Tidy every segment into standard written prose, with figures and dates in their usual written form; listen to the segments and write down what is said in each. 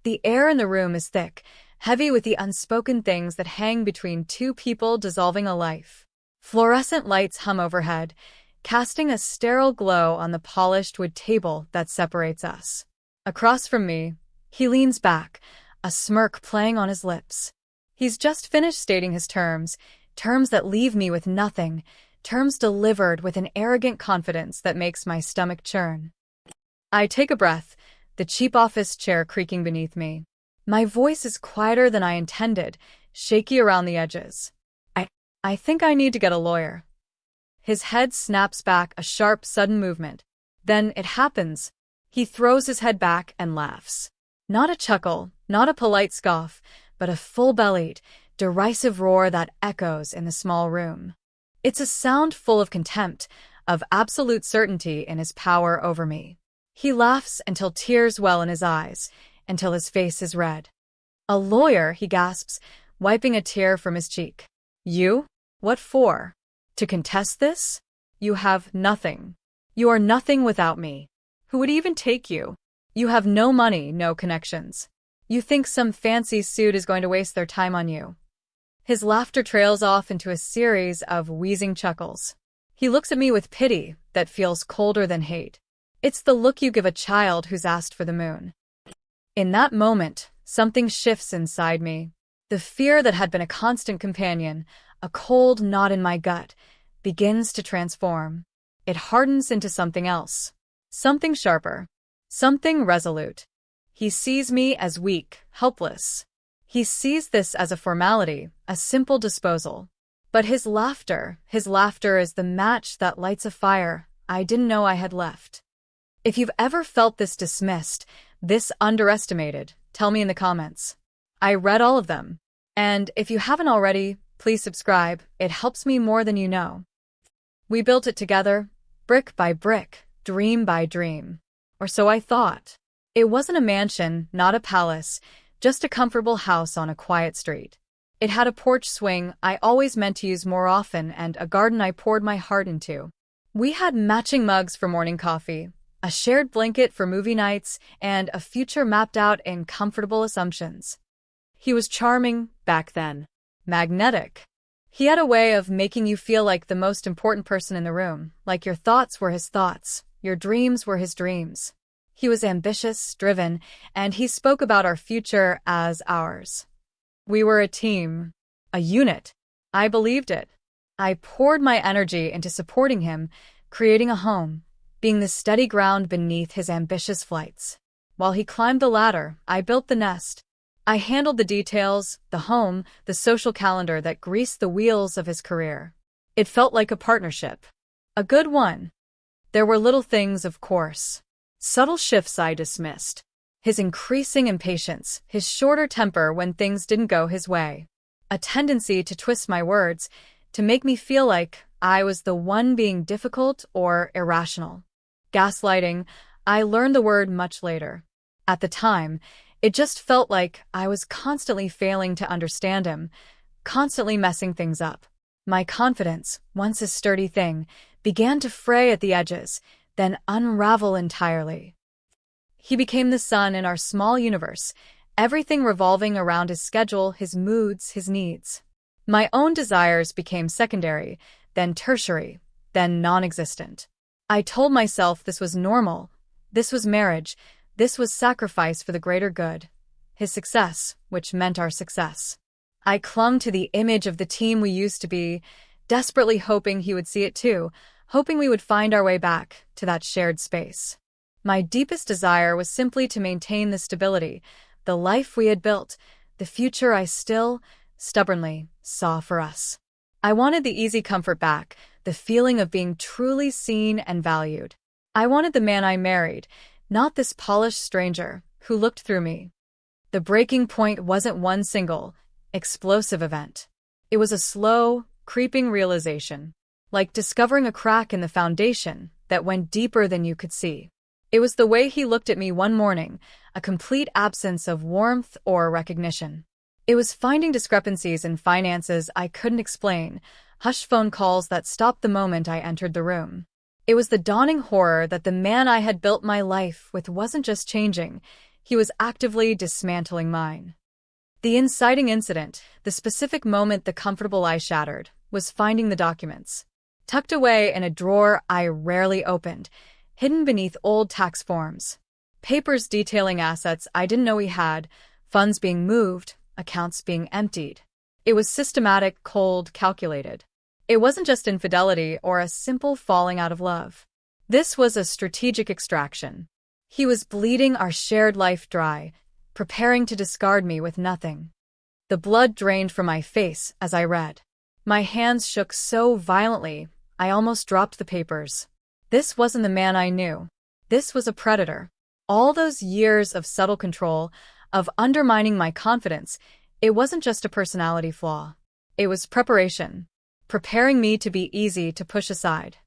The air in the room is thick, heavy with the unspoken things that hang between two people dissolving a life. Fluorescent lights hum overhead, casting a sterile glow on the polished wood table that separates us. Across from me, he leans back, a smirk playing on his lips. He's just finished stating his terms that leave me with nothing, terms delivered with an arrogant confidence that makes my stomach churn. I take a breath, the cheap office chair creaking beneath me. My voice is quieter than I intended, shaky around the edges. I think I need to get a lawyer. His head snaps back, a sharp, sudden movement. Then it happens. He throws his head back and laughs. Not a chuckle, not a polite scoff, but a full-bellied, derisive roar that echoes in the small room. It's a sound full of contempt, of absolute certainty in his power over me. He laughs until tears well in his eyes, until his face is red. "A lawyer," he gasps, wiping a tear from his cheek. "You? What for? To contest this? You have nothing. You are nothing without me. Who would even take you? You have no money, no connections. You think some fancy suit is going to waste their time on you." His laughter trails off into a series of wheezing chuckles. He looks at me with pity that feels colder than hate. It's the look you give a child who's asked for the moon. In that moment, something shifts inside me. The fear that had been a constant companion, a cold knot in my gut, begins to transform. It hardens into something else. Something sharper. Something resolute. He sees me as weak, helpless. He sees this as a formality, a simple disposal. But his laughter is the match that lights a fire I didn't know I had left. If you've ever felt this dismissed, this underestimated, tell me in the comments. I read all of them. And if you haven't already, please subscribe. It helps me more than you know. We built it together, brick by brick, dream by dream. Or so I thought. It wasn't a mansion, not a palace, just a comfortable house on a quiet street. It had a porch swing I always meant to use more often and a garden I poured my heart into. We had matching mugs for morning coffee, a shared blanket for movie nights, and a future mapped out in comfortable assumptions. He was charming back then. Magnetic. He had a way of making you feel like the most important person in the room, like your thoughts were his thoughts, your dreams were his dreams. He was ambitious, driven, and he spoke about our future as ours. We were a team, a unit. I believed it. I poured my energy into supporting him, creating a home, being the steady ground beneath his ambitious flights. While he climbed the ladder, I built the nest. I handled the details, the home, the social calendar that greased the wheels of his career. It felt like a partnership. A good one. There were little things, of course. Subtle shifts I dismissed. His increasing impatience, his shorter temper when things didn't go his way. A tendency to twist my words, to make me feel like I was the one being difficult or irrational. Gaslighting, I learned the word much later. At the time, it just felt like I was constantly failing to understand him, constantly messing things up. My confidence, once a sturdy thing, began to fray at the edges, then unravel entirely. He became the sun in our small universe, everything revolving around his schedule, his moods, his needs. My own desires became secondary, then tertiary, then non-existent. I told myself this was normal, this was marriage, this was sacrifice for the greater good. His success, which meant our success. I clung to the image of the team we used to be, desperately hoping he would see it too, hoping we would find our way back to that shared space. My deepest desire was simply to maintain the stability, the life we had built, the future I still, stubbornly, saw for us. I wanted the easy comfort back, the feeling of being truly seen and valued. I wanted the man I married, not this polished stranger who looked through me. The breaking point wasn't one single, explosive event. It was a slow, creeping realization, like discovering a crack in the foundation that went deeper than you could see. It was the way he looked at me one morning, a complete absence of warmth or recognition. It was finding discrepancies in finances I couldn't explain, hushed phone calls that stopped the moment I entered the room. It was the dawning horror that the man I had built my life with wasn't just changing, He was actively dismantling mine. The inciting incident, the specific moment the comfortable lie shattered, was finding the documents. Tucked away in a drawer I rarely opened, hidden beneath old tax forms. Papers detailing assets I didn't know he had, funds being moved, accounts being emptied. It was systematic, cold, calculated. It wasn't just infidelity or a simple falling out of love. This was a strategic extraction. He was bleeding our shared life dry, preparing to discard me with nothing. The blood drained from my face as I read. My hands shook so violently, I almost dropped the papers. This wasn't the man I knew. This was a predator. All those years of subtle control, of undermining my confidence, it wasn't just a personality flaw. It was preparation, preparing me to be easy to push aside.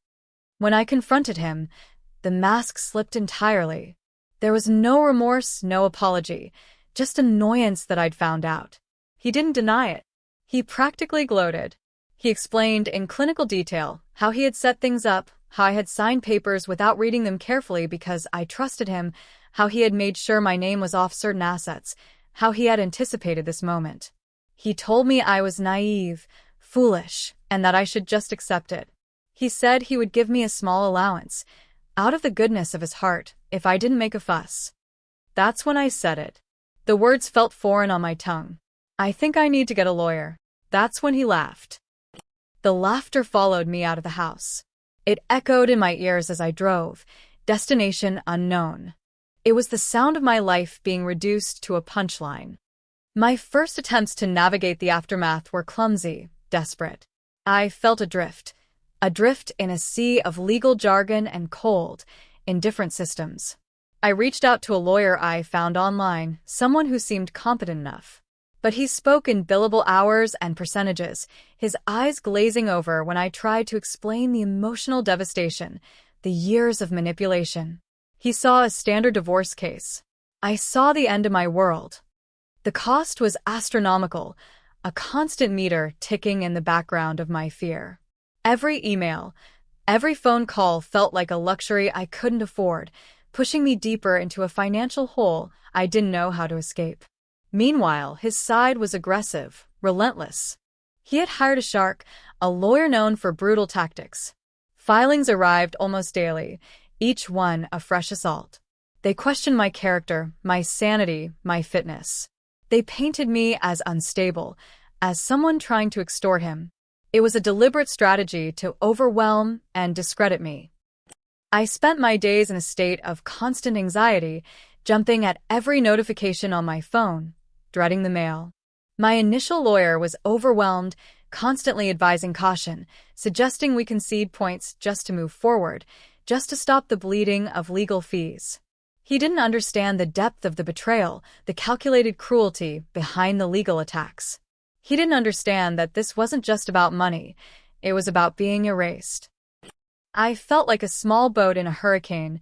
When I confronted him, the mask slipped entirely. There was no remorse, no apology, just annoyance that I'd found out. He didn't deny it. He practically gloated. He explained in clinical detail how he had set things up, how I had signed papers without reading them carefully because I trusted him, how he had made sure my name was off certain assets, how he had anticipated this moment. He told me I was naive, foolish, and that I should just accept it. He said he would give me a small allowance, out of the goodness of his heart, if I didn't make a fuss. That's when I said it. The words felt foreign on my tongue. I think I need to get a lawyer. That's when he laughed. The laughter followed me out of the house. It echoed in my ears as I drove, destination unknown. It was the sound of my life being reduced to a punchline. My first attempts to navigate the aftermath were clumsy, desperate. I felt adrift in a sea of legal jargon and cold, indifferent systems. I reached out to a lawyer I found online, someone who seemed competent enough. But he spoke in billable hours and percentages, his eyes glazing over when I tried to explain the emotional devastation, the years of manipulation. He saw a standard divorce case. I saw the end of my world. The cost was astronomical, a constant meter ticking in the background of my fear. Every email, every phone call felt like a luxury I couldn't afford, pushing me deeper into a financial hole I didn't know how to escape. Meanwhile, his side was aggressive, relentless. He had hired a shark, a lawyer known for brutal tactics. Filings arrived almost daily, each one a fresh assault. They questioned my character, my sanity, my fitness. They painted me as unstable, as someone trying to extort him. It was a deliberate strategy to overwhelm and discredit me. I spent my days in a state of constant anxiety, jumping at every notification on my phone, dreading the mail. My initial lawyer was overwhelmed, constantly advising caution, suggesting we concede points just to move forward, just to stop the bleeding of legal fees. He didn't understand the depth of the betrayal, the calculated cruelty behind the legal attacks. He didn't understand that this wasn't just about money, it was about being erased. I felt like a small boat in a hurricane,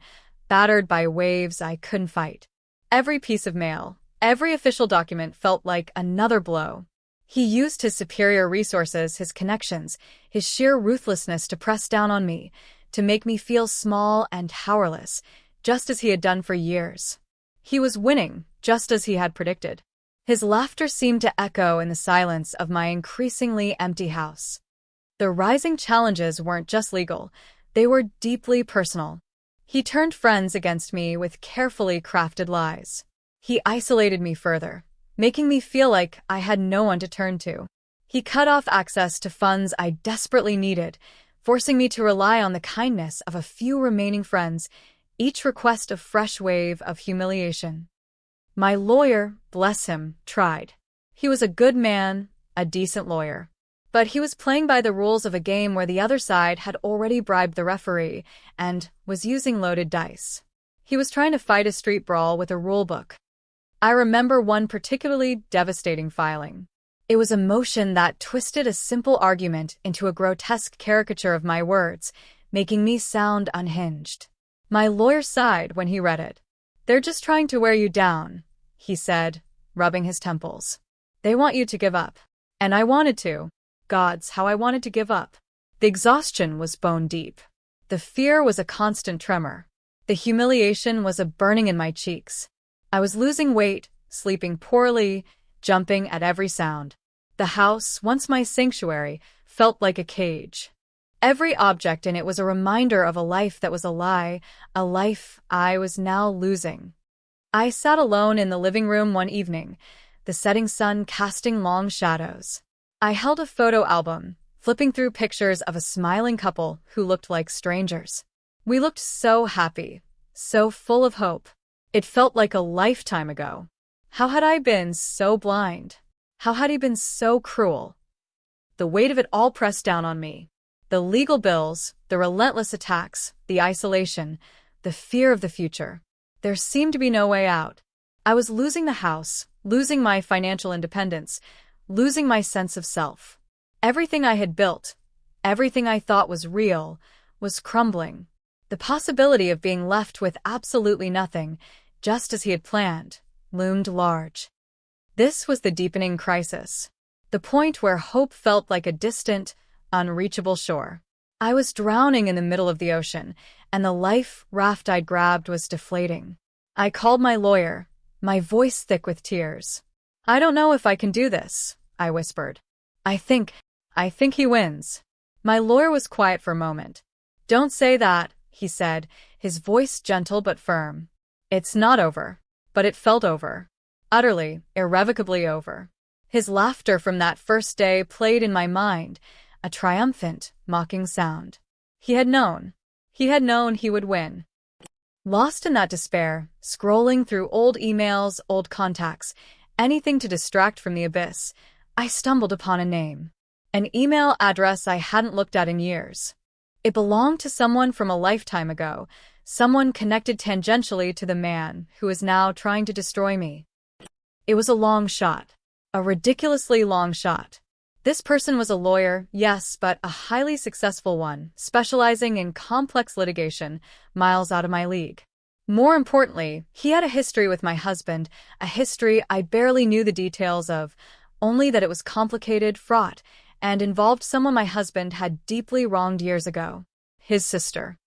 battered by waves I couldn't fight. Every piece of mail, every official document felt like another blow. He used his superior resources, his connections, his sheer ruthlessness to press down on me, to make me feel small and powerless, just as he had done for years. He was winning, just as he had predicted. His laughter seemed to echo in the silence of my increasingly empty house. The rising challenges weren't just legal, they were deeply personal. He turned friends against me with carefully crafted lies. He isolated me further, making me feel like I had no one to turn to. He cut off access to funds I desperately needed, forcing me to rely on the kindness of a few remaining friends, each request a fresh wave of humiliation. My lawyer, bless him, tried. He was a good man, a decent lawyer. But he was playing by the rules of a game where the other side had already bribed the referee and was using loaded dice. He was trying to fight a street brawl with a rulebook. I remember one particularly devastating filing. It was a motion that twisted a simple argument into a grotesque caricature of my words, making me sound unhinged. My lawyer sighed when he read it. "They're just trying to wear you down," he said, rubbing his temples. "They want you to give up." And I wanted to. Gods, how I wanted to give up. The exhaustion was bone deep. The fear was a constant tremor. The humiliation was a burning in my cheeks. I was losing weight, sleeping poorly, jumping at every sound. The house, once my sanctuary, felt like a cage. Every object in it was a reminder of a life that was a life I was now losing. I sat alone in the living room one evening, the setting sun casting long shadows. I held a photo album, flipping through pictures of a smiling couple who looked like strangers. We looked so happy, so full of hope. It felt like a lifetime ago. How had I been so blind? How had he been so cruel? The weight of it all pressed down on me. The legal bills, the relentless attacks, the isolation, the fear of the future. There seemed to be no way out. I was losing the house, losing my financial independence, losing my sense of self. Everything I had built, everything I thought was real, was crumbling. The possibility of being left with absolutely nothing, just as he had planned, loomed large. This was the deepening crisis, the point where hope felt like a distant, unreachable shore. I was drowning in the middle of the ocean, and the life raft I'd grabbed was deflating. I called my lawyer, my voice thick with tears. "I don't know if I can do this," I whispered. I think he wins." My lawyer was quiet for a moment. "Don't say that," he said, his voice gentle but firm. "It's not over." But it felt over. Utterly, irrevocably over. His laughter from that first day played in my mind, a triumphant, mocking sound. He had known. He had known he would win. Lost in that despair, scrolling through old emails, old contacts, anything to distract from the abyss, I stumbled upon a name. An email address I hadn't looked at in years. It belonged to someone from a lifetime ago, someone connected tangentially to the man who was now trying to destroy me. It was a long shot. A ridiculously long shot. This person was a lawyer, yes, but a highly successful one, specializing in complex litigation, miles out of my league. More importantly, he had a history with my husband, a history I barely knew the details of, only that it was complicated, fraught, and involved someone my husband had deeply wronged years ago. His sister.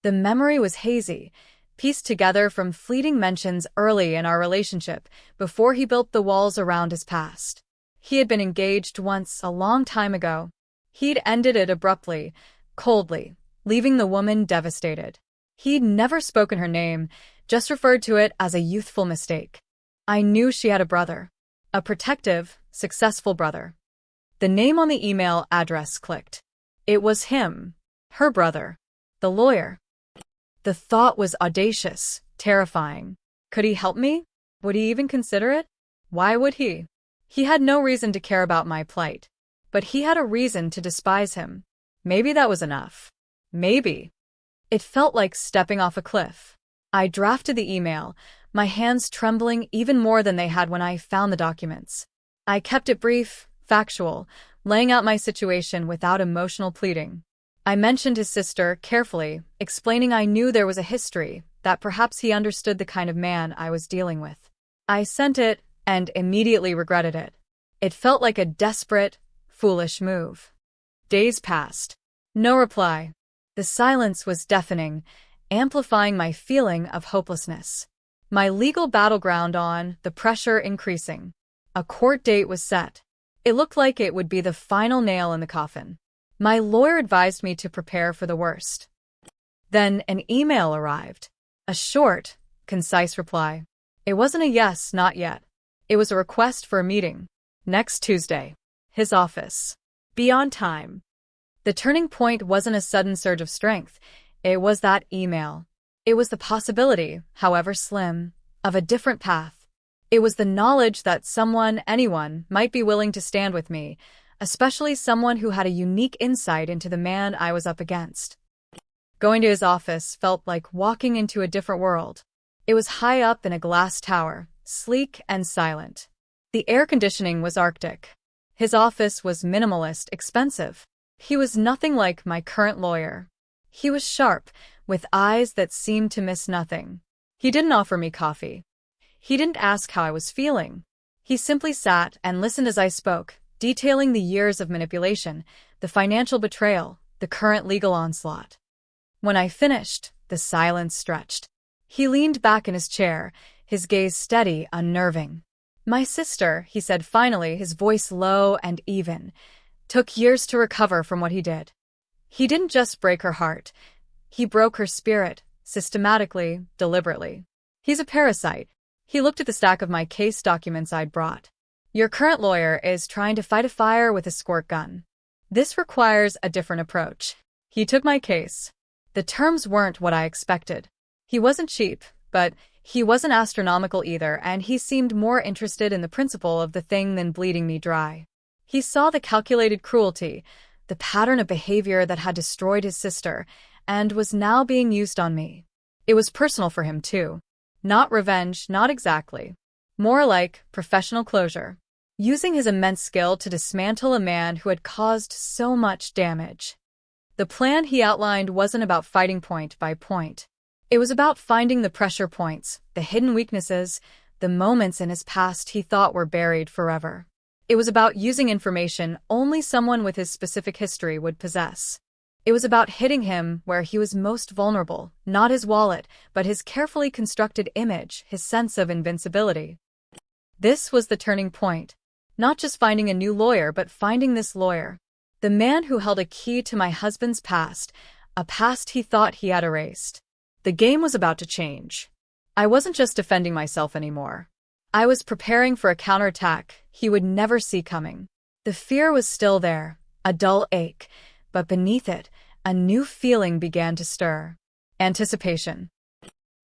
The memory was hazy, pieced together from fleeting mentions early in our relationship, before he built the walls around his past. He had been engaged once, a long time ago. He'd ended it abruptly, coldly, leaving the woman devastated. He'd never spoken her name, just referred to it as a youthful mistake. I knew she had a brother. A protective, successful brother. The name on the email address clicked. It was him, her brother, the lawyer. The thought was audacious, terrifying. Could he help me? Would he even consider it? Why would he? He had no reason to care about my plight. But he had a reason to despise him. Maybe that was enough. Maybe. It felt like stepping off a cliff. I drafted the email, my hands trembling even more than they had when I found the documents. I kept it brief, factual, laying out my situation without emotional pleading. I mentioned his sister carefully, explaining I knew there was a history, that perhaps he understood the kind of man I was dealing with. I sent it, and immediately regretted it. It felt like a desperate, foolish move. Days passed. No reply. The silence was deafening, amplifying my feeling of hopelessness. My legal battleground on, the pressure increasing. A court date was set. It looked like it would be the final nail in the coffin. My lawyer advised me to prepare for the worst. Then an email arrived. A short, concise reply. It wasn't a yes, not yet. It was a request for a meeting. Next Tuesday. His office. Be on time. The turning point wasn't a sudden surge of strength. It was that email. It was the possibility, however slim, of a different path. It was the knowledge that someone, anyone, might be willing to stand with me, especially someone who had a unique insight into the man I was up against. Going to his office felt like walking into a different world. It was high up in a glass tower, sleek and silent. The air conditioning was Arctic. His office was minimalist, expensive. He was nothing like my current lawyer. He was sharp, with eyes that seemed to miss nothing. He didn't offer me coffee. He didn't ask how I was feeling. He simply sat and listened as I spoke, detailing the years of manipulation, the financial betrayal, the current legal onslaught. When I finished, the silence stretched. He leaned back in his chair, his gaze steady, unnerving. "My sister," he said finally, his voice low and even, "took years to recover from what he did. He didn't just break her heart. He broke her spirit, systematically, deliberately. He's a parasite." He looked at the stack of my case documents I'd brought. "Your current lawyer is trying to fight a fire with a squirt gun. This requires a different approach." He took my case. The terms weren't what I expected. He wasn't cheap, but he wasn't astronomical either, and he seemed more interested in the principle of the thing than bleeding me dry. He saw the calculated cruelty, the pattern of behavior that had destroyed his sister, and was now being used on me. It was personal for him, too. Not revenge, not exactly. More like professional closure. Using his immense skill to dismantle a man who had caused so much damage. The plan he outlined wasn't about fighting point by point. It was about finding the pressure points, the hidden weaknesses, the moments in his past he thought were buried forever. It was about using information only someone with his specific history would possess. It was about hitting him where he was most vulnerable, not his wallet, but his carefully constructed image, his sense of invincibility. This was the turning point. Not just finding a new lawyer, but finding this lawyer. The man who held a key to my husband's past, a past he thought he had erased. The game was about to change. I wasn't just defending myself anymore. I was preparing for a counterattack he would never see coming. The fear was still there, a dull ache, but beneath it, a new feeling began to stir. Anticipation.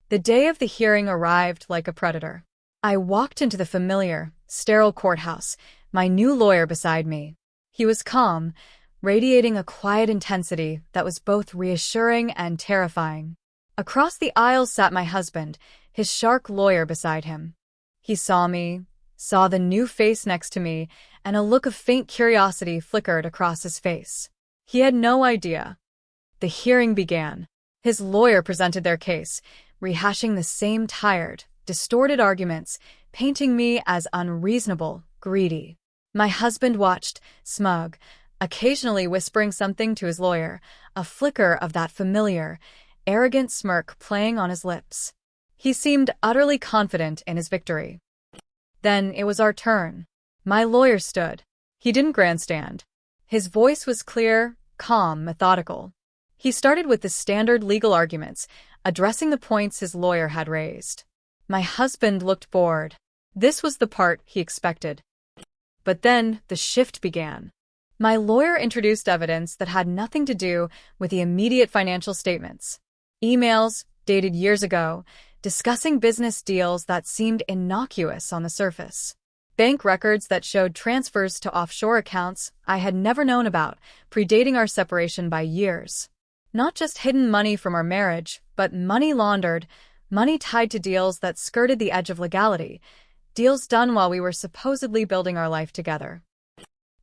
The day of the hearing arrived like a predator. I walked into the familiar, sterile courthouse, my new lawyer beside me. He was calm, radiating a quiet intensity that was both reassuring and terrifying. Across the aisle sat my husband, his shark lawyer beside him. He saw me, saw the new face next to me, and a look of faint curiosity flickered across his face. He had no idea. The hearing began. His lawyer presented their case, rehashing the same tired, distorted arguments, painting me as unreasonable, greedy. My husband watched, smug, occasionally whispering something to his lawyer, a flicker of that familiar, arrogant smirk playing on his lips. He seemed utterly confident in his victory. Then it was our turn. My lawyer stood. He didn't grandstand. His voice was clear, calm, methodical. He started with the standard legal arguments, addressing the points his lawyer had raised. My husband looked bored. This was the part he expected. But then the shift began. My lawyer introduced evidence that had nothing to do with the immediate financial statements. Emails, dated years ago, discussing business deals that seemed innocuous on the surface. Bank records that showed transfers to offshore accounts I had never known about, predating our separation by years. Not just hidden money from our marriage, but money laundered, money tied to deals that skirted the edge of legality, deals done while we were supposedly building our life together.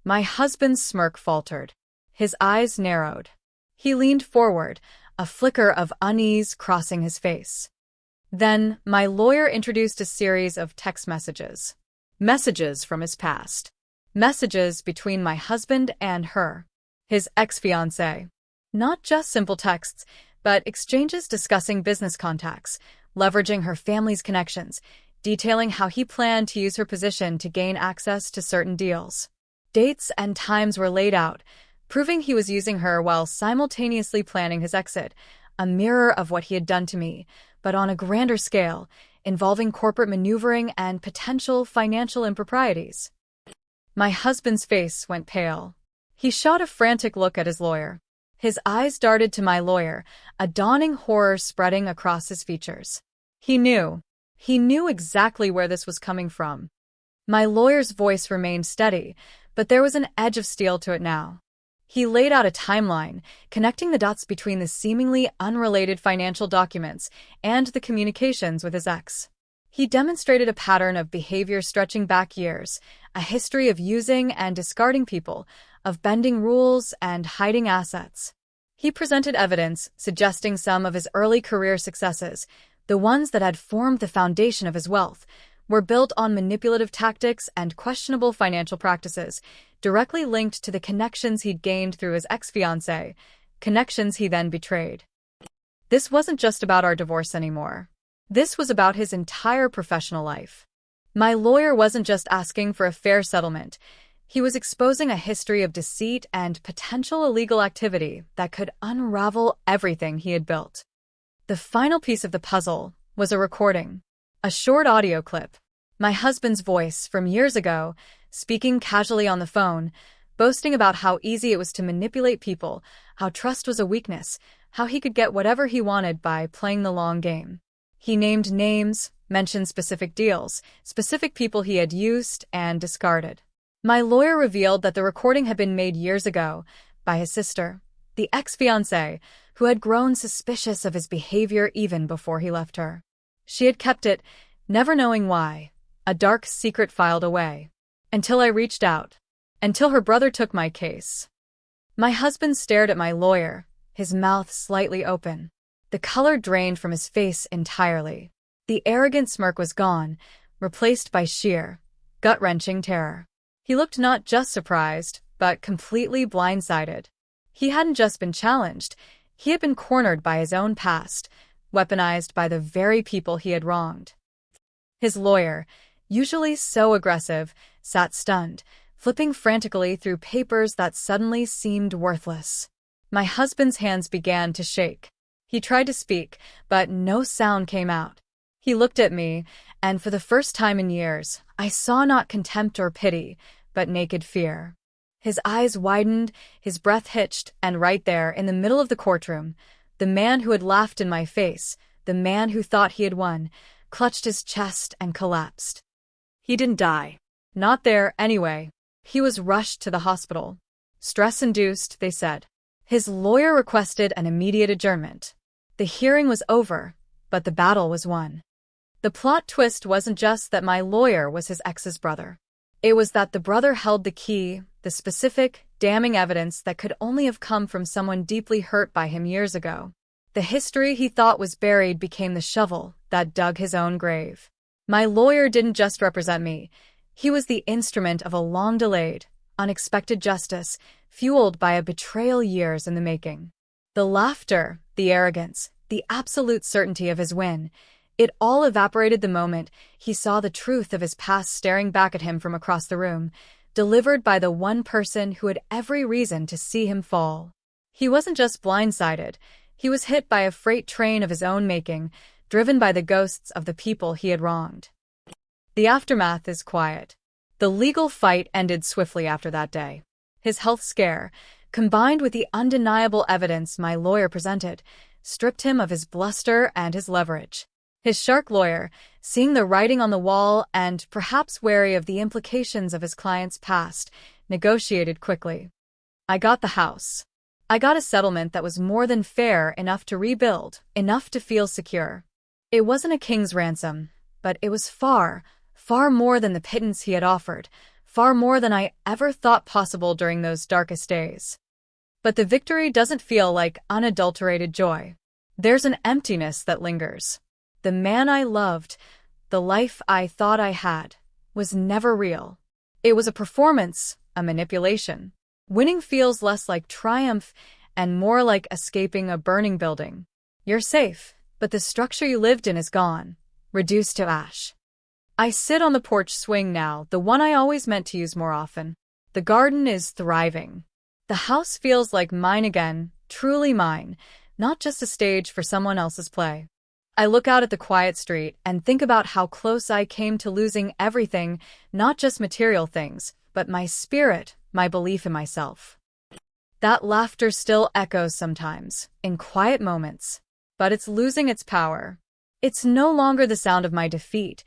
My husband's smirk faltered. His eyes narrowed. He leaned forward, a flicker of unease crossing his face. Then, my lawyer introduced a series of text messages. Messages from his past. Messages between my husband and her, his ex-fiancée. Not just simple texts, but exchanges discussing business contacts, leveraging her family's connections, detailing how he planned to use her position to gain access to certain deals. Dates and times were laid out, proving he was using her while simultaneously planning his exit, a mirror of what he had done to me, but on a grander scale, involving corporate maneuvering and potential financial improprieties. My husband's face went pale. He shot a frantic look at his lawyer. His eyes darted to my lawyer, a dawning horror spreading across his features. He knew exactly where this was coming from. My lawyer's voice remained steady, but there was an edge of steel to it now. He laid out a timeline, connecting the dots between the seemingly unrelated financial documents and the communications with his ex. He demonstrated a pattern of behavior stretching back years, a history of using and discarding people, of bending rules and hiding assets. He presented evidence suggesting some of his early career successes, the ones that had formed the foundation of his wealth, were built on manipulative tactics and questionable financial practices, directly linked to the connections he'd gained through his ex-fiancée, connections he then betrayed. This wasn't just about our divorce anymore. This was about his entire professional life. My lawyer wasn't just asking for a fair settlement. He was exposing a history of deceit and potential illegal activity that could unravel everything he had built. The final piece of the puzzle was a recording, a short audio clip. My husband's voice from years ago, speaking casually on the phone, boasting about how easy it was to manipulate people, how trust was a weakness, how he could get whatever he wanted by playing the long game. He named names, mentioned specific deals, specific people he had used and discarded. My lawyer revealed that the recording had been made years ago by his sister, the ex-fiancée, who had grown suspicious of his behavior even before he left her. She had kept it, never knowing why, a dark secret filed away. Until I reached out. Until her brother took my case. My husband stared at my lawyer, his mouth slightly open. The color drained from his face entirely. The arrogant smirk was gone, replaced by sheer, gut-wrenching terror. He looked not just surprised, but completely blindsided. He hadn't just been challenged, he had been cornered by his own past, weaponized by the very people he had wronged. His lawyer, usually so aggressive, sat stunned, flipping frantically through papers that suddenly seemed worthless. My husband's hands began to shake. He tried to speak, but no sound came out. He looked at me, and for the first time in years, I saw not contempt or pity, but naked fear. His eyes widened, his breath hitched, and right there, in the middle of the courtroom, the man who had laughed in my face, the man who thought he had won, clutched his chest and collapsed. He didn't die. Not there, anyway. He was rushed to the hospital. Stress-induced, they said. His lawyer requested an immediate adjournment. The hearing was over, but the battle was won. The plot twist wasn't just that my lawyer was his ex's brother. It was that the brother held the key, the specific, damning evidence that could only have come from someone deeply hurt by him years ago. The history he thought was buried became the shovel that dug his own grave. My lawyer didn't just represent me. He was the instrument of a long-delayed, unexpected justice, fueled by a betrayal years in the making. The laughter, the arrogance, the absolute certainty of his win, it all evaporated the moment he saw the truth of his past staring back at him from across the room, delivered by the one person who had every reason to see him fall. He wasn't just blindsided, he was hit by a freight train of his own making, driven by the ghosts of the people he had wronged. The aftermath is quiet. The legal fight ended swiftly after that day. His health scare, combined with the undeniable evidence my lawyer presented, stripped him of his bluster and his leverage. His shark lawyer, seeing the writing on the wall and perhaps wary of the implications of his client's past, negotiated quickly. I got the house. I got a settlement that was more than fair, enough to rebuild, enough to feel secure. It wasn't a king's ransom, but it was far, far more than the pittance he had offered, far more than I ever thought possible during those darkest days. But the victory doesn't feel like unadulterated joy. There's an emptiness that lingers. The man I loved, the life I thought I had, was never real. It was a performance, a manipulation. Winning feels less like triumph and more like escaping a burning building. You're safe, but the structure you lived in is gone, reduced to ash. I sit on the porch swing now, the one I always meant to use more often. The garden is thriving. The house feels like mine again, truly mine, not just a stage for someone else's play. I look out at the quiet street and think about how close I came to losing everything, not just material things, but my spirit, my belief in myself. That laughter still echoes sometimes, in quiet moments, but it's losing its power. It's no longer the sound of my defeat,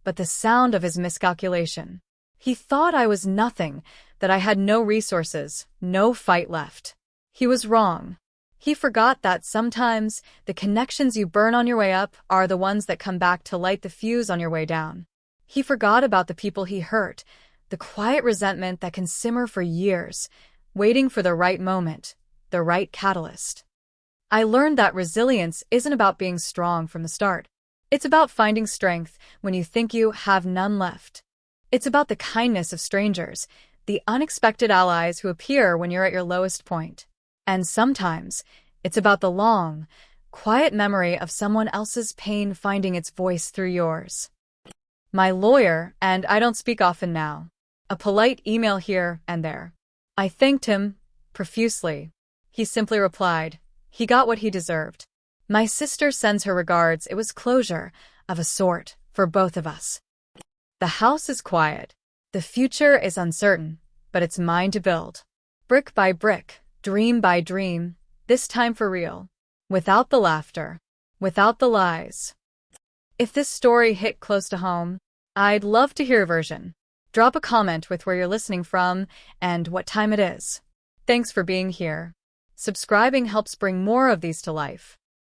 but the sound of his miscalculation. He thought I was nothing, that I had no resources, no fight left. He was wrong. He forgot that sometimes the connections you burn on your way up are the ones that come back to light the fuse on your way down. He forgot about the people he hurt, the quiet resentment that can simmer for years, waiting for the right moment, the right catalyst. I learned that resilience isn't about being strong from the start. It's about finding strength when you think you have none left. It's about the kindness of strangers, the unexpected allies who appear when you're at your lowest point. And sometimes, it's about the long, Quiet memory of someone else's pain finding its voice through yours. My lawyer, and I don't speak often now. A polite email here and there. I thanked him profusely. He simply replied, he got what he deserved. My sister sends her regards. It was closure, of a sort, for both of us. The house is quiet. The future is uncertain, but it's mine to build. Brick by brick, dream by dream, this time for real. Without the laughter. Without the lies. If this story hit close to home, I'd love to hear your version. Drop a comment with where you're listening from and what time it is. Thanks for being here. Subscribing helps bring more of these to life.